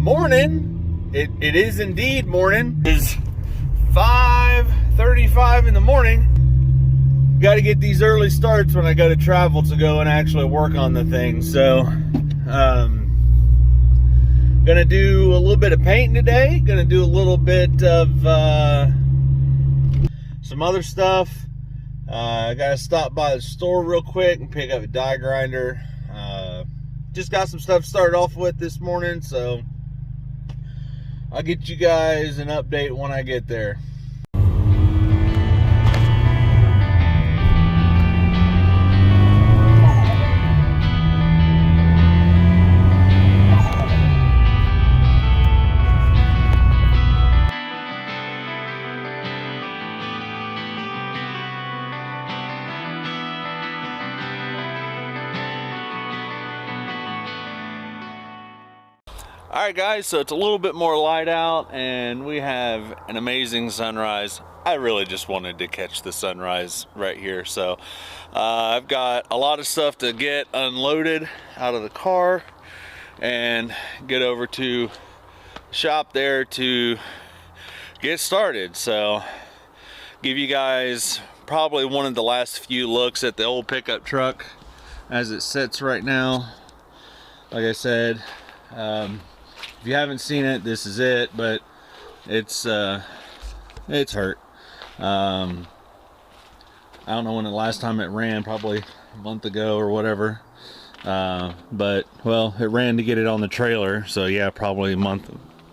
morning. It is indeed morning. It's 5:35 in the morning. Got to get these early starts when I go to travel to go and actually work on the thing. So, gonna do a little bit of painting today. Gonna do a little bit of some other stuff. I gotta stop by the store real quick and pick up a die grinder. Just got some stuff started off with this morning, so I'll get you guys an update when I get there. Alright guys, so it's a little bit more light out and we have an amazing sunrise. I really just wanted to catch the sunrise right here. So I've got a lot of stuff to get unloaded out of the car and get over to the shop there to get started. So give you guys probably one of the last few looks at the old pickup truck as it sits right now. Like I said, if you haven't seen it, this is it, but it's hurt. I don't know when the last time it ran, probably a month ago or whatever. But well, it ran to get it on the trailer, so yeah, probably a month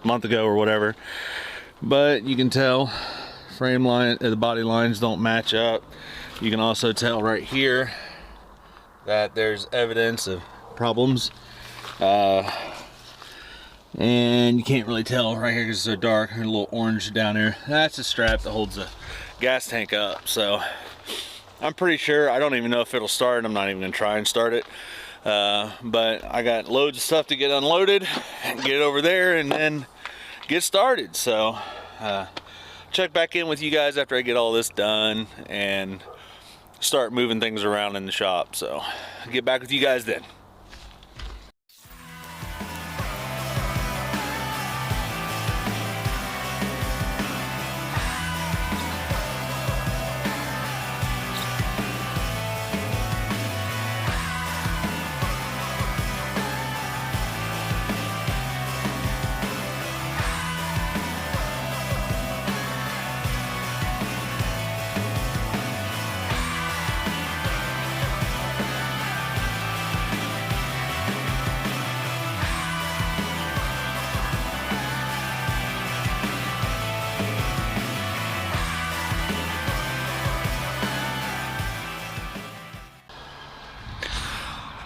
ago or whatever. But you can tell frame line, the body lines don't match up. You can also tell right here that there's evidence of problems. And you can't really tell right here because it's so dark. There's a little orange down there. That's the strap that holds the gas tank up. So I'm pretty sure, I don't even know if it'll start. I'm not even gonna try and start it. But I got loads of stuff to get unloaded and get it over there and then get started. So check back in with you guys after I get all this done and start moving things around in the shop. So I'll get back with you guys then.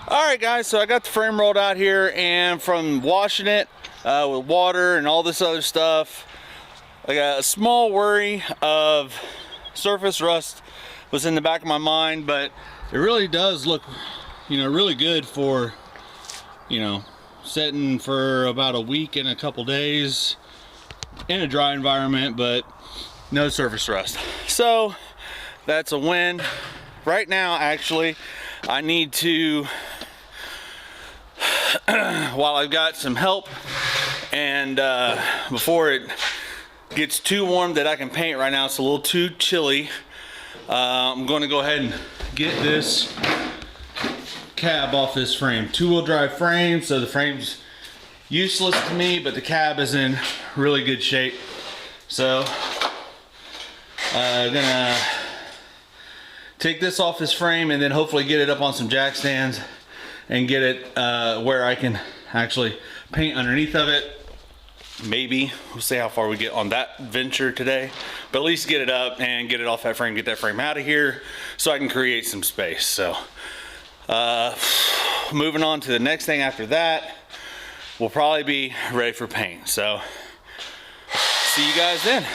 Alright guys, so I got the frame rolled out here, and from washing it with water and all this other stuff, I got a small worry of surface rust was in the back of my mind, but it really does look, really good for, sitting for about a week and a couple days in a dry environment, but no surface rust. So that's a win. Right now, actually, I need to, while I've got some help and before it gets too warm that I can paint right now, it's a little too chilly. I'm going to go ahead and get this cab off this frame. Two-wheel drive frame, so the frame's useless to me, but the cab is in really good shape. So gonna take this off this frame and then hopefully get it up on some jack stands and get it where I can actually paint underneath of it. Maybe we'll see how far we get on that venture today, but at least get it up and get it off that frame, get that frame out of here so I can create some space. So moving on to the next thing after that, we'll probably be ready for paint. So see you guys then.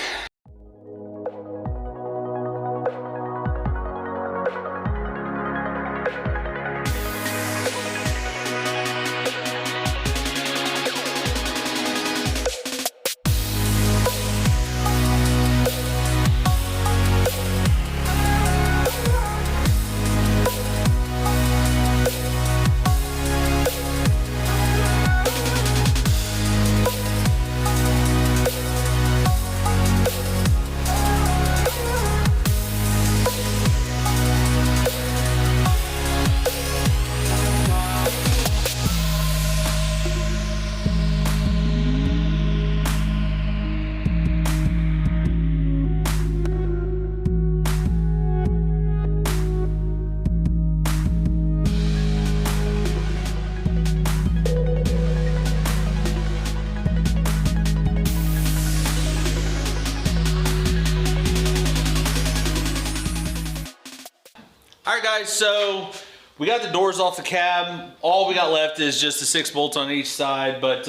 right, guys, so we got the doors off the cab. All we got left is just the 6 bolts on each side, but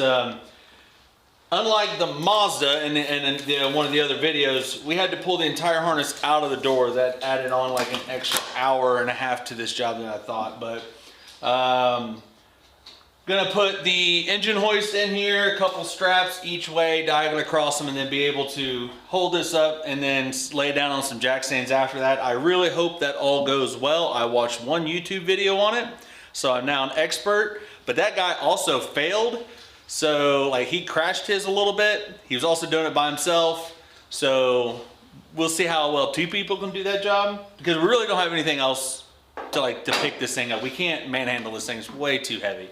unlike the Mazda and one of the other videos, we had to pull the entire harness out of the door. That added on like an extra hour and a half to this job than I thought, but gonna put the engine hoist in here, a couple straps each way, diagonal across them, and then be able to hold this up and then lay down on some jack stands after that. I really hope that all goes well. I watched one YouTube video on it, so I'm now an expert, but that guy also failed. So like he crashed his a little bit. He was also doing it by himself. So we'll see how well 2 people can do that job, because we really don't have anything else to pick this thing up. We can't manhandle this thing, it's way too heavy.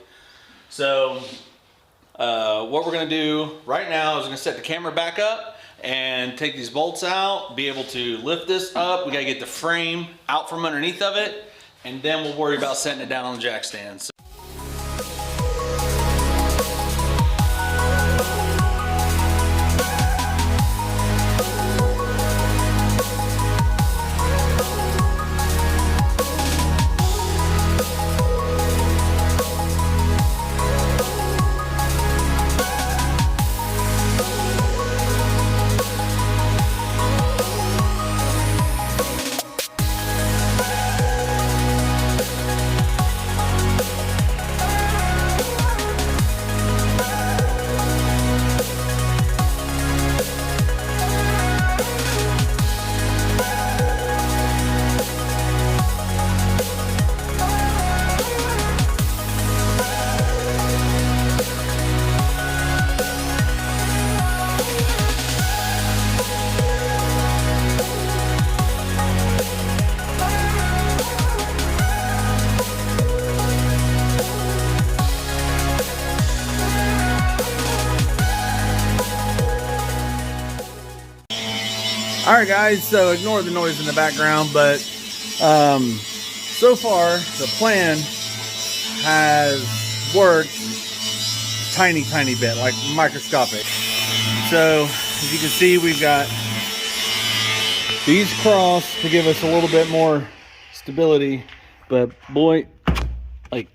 So what we're gonna do right now is we're gonna set the camera back up and take these bolts out, be able to lift this up. We gotta get the frame out from underneath of it, and then we'll worry about setting it down on the jack stands. All right, guys, so ignore the noise in the background, but so far the plan has worked tiny bit, like microscopic. So as you can see, we've got these crossed to give us a little bit more stability, but boy, like,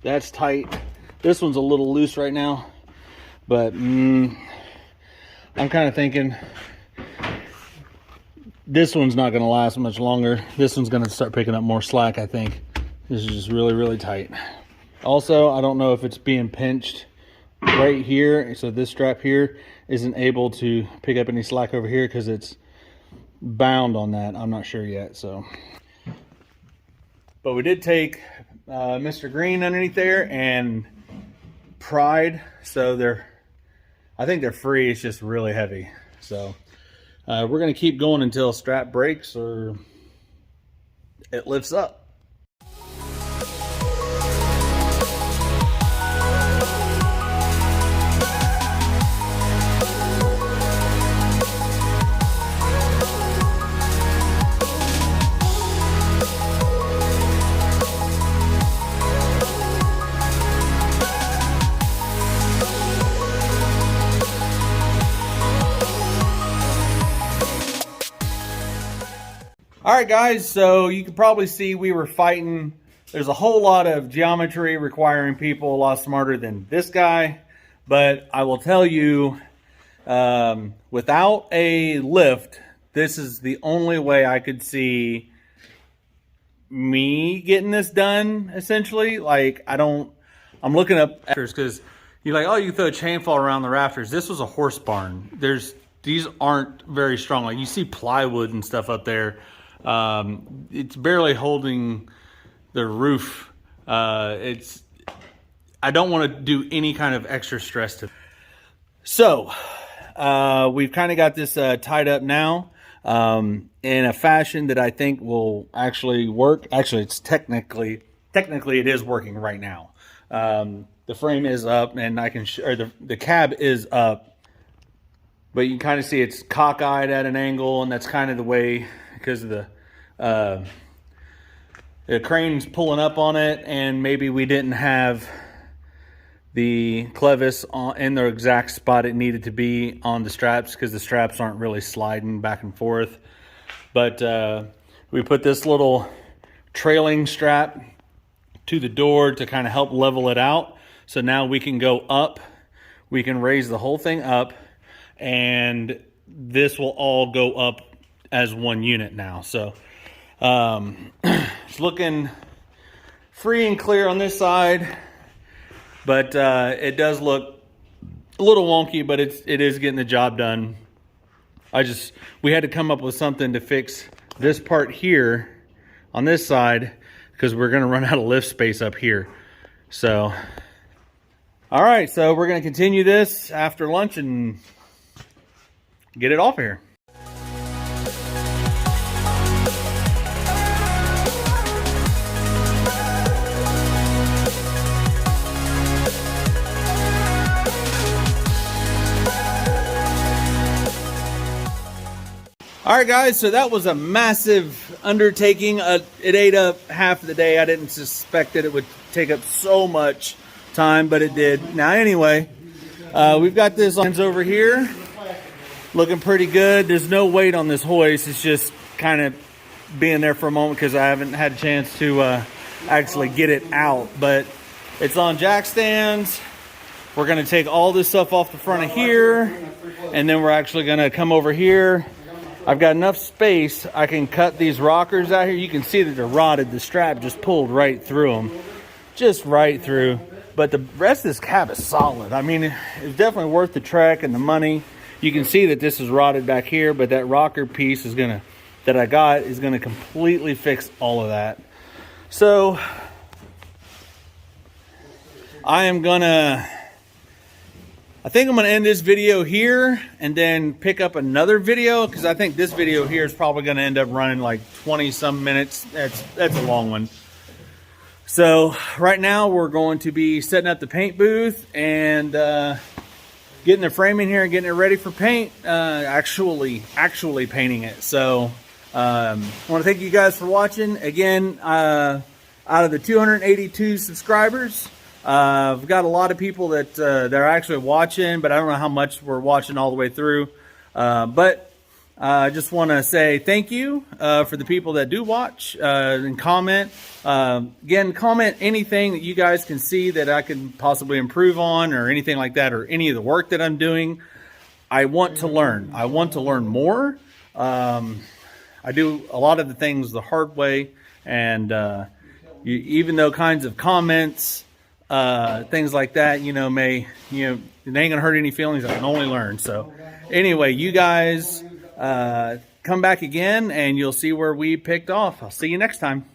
that's tight. This one's a little loose right now, but I'm kind of thinking this one's not going to last much longer. This one's going to start picking up more slack, I think. This is just really tight. Also, I don't know if it's being pinched right here, so this strap here isn't able to pick up any slack over here because it's bound on that. I'm not sure yet. So, but we did take Mr. Green underneath there and pried, so I think they're free. It's just really heavy. So we're going to keep going until strap breaks or it lifts up. All right, guys, so you can probably see we were fighting. There's a whole lot of geometry requiring people a lot smarter than this guy. But I will tell you, without a lift, this is the only way I could see me getting this done, essentially. Like, I'm looking up rafters because you're like, oh, you throw a chain fall around the rafters. This was a horse barn. These aren't very strong. Like, you see plywood and stuff up there. It's barely holding the roof. I don't want to do any kind of extra stress to. So we've kind of got this tied up now in a fashion that I think will actually work. Actually, it's technically it is working right now. The frame is up, and I can the cab is up, but you can kind of see it's cockeyed at an angle, and that's kind of the way, because of the crane's pulling up on it, and maybe we didn't have the clevis in the exact spot it needed to be on the straps, because the straps aren't really sliding back and forth. But We put this little trailing strap to the door to kind of help level it out. So now we can go up, we can raise the whole thing up, and this will all go up as one unit now. So it's looking free and clear on this side, but it does look a little wonky, but it is getting the job done. We had to come up with something to fix this part here on this side because we're going to run out of lift space up here. So, all right, so we're going to continue this after lunch and get it off here. All right, guys, so that was a massive undertaking. It ate up half of the day. I didn't suspect that it would take up so much time, but it did. Now, anyway, we've got this lines over here looking pretty good. There's no weight on this hoist. It's just kind of being there for a moment because I haven't had a chance to actually get it out. But it's on jack stands. We're going to take all this stuff off the front of here, and then we're actually going to come over here. I've got enough space. I can cut these rockers out here. You can see that they're rotted. The strap just pulled right through them. Just right through. But the rest of this cab is solid. I mean, it's definitely worth the trek and the money. You can see that this is rotted back here, but that rocker piece that I got is gonna completely fix all of that. So I think I'm gonna end this video here and then pick up another video because I think this video here is probably gonna end up running like 20 some minutes. That's a long one. So right now we're going to be setting up the paint booth and getting the frame in here and getting it ready for paint, actually painting it. So I want to thank you guys for watching. Again, out of the 282 subscribers, I've got a lot of people that are actually watching, but I don't know how much we're watching all the way through. But I just want to say thank you for the people that do watch and comment. Again, comment anything that you guys can see that I can possibly improve on or anything like that, or any of the work that I'm doing. I want to learn. I want to learn more. I do a lot of the things the hard way, and even though kinds of comments, things like that, it ain't gonna hurt any feelings. I can only learn. So anyway, you guys come back again and you'll see where we picked off. I'll see you next time.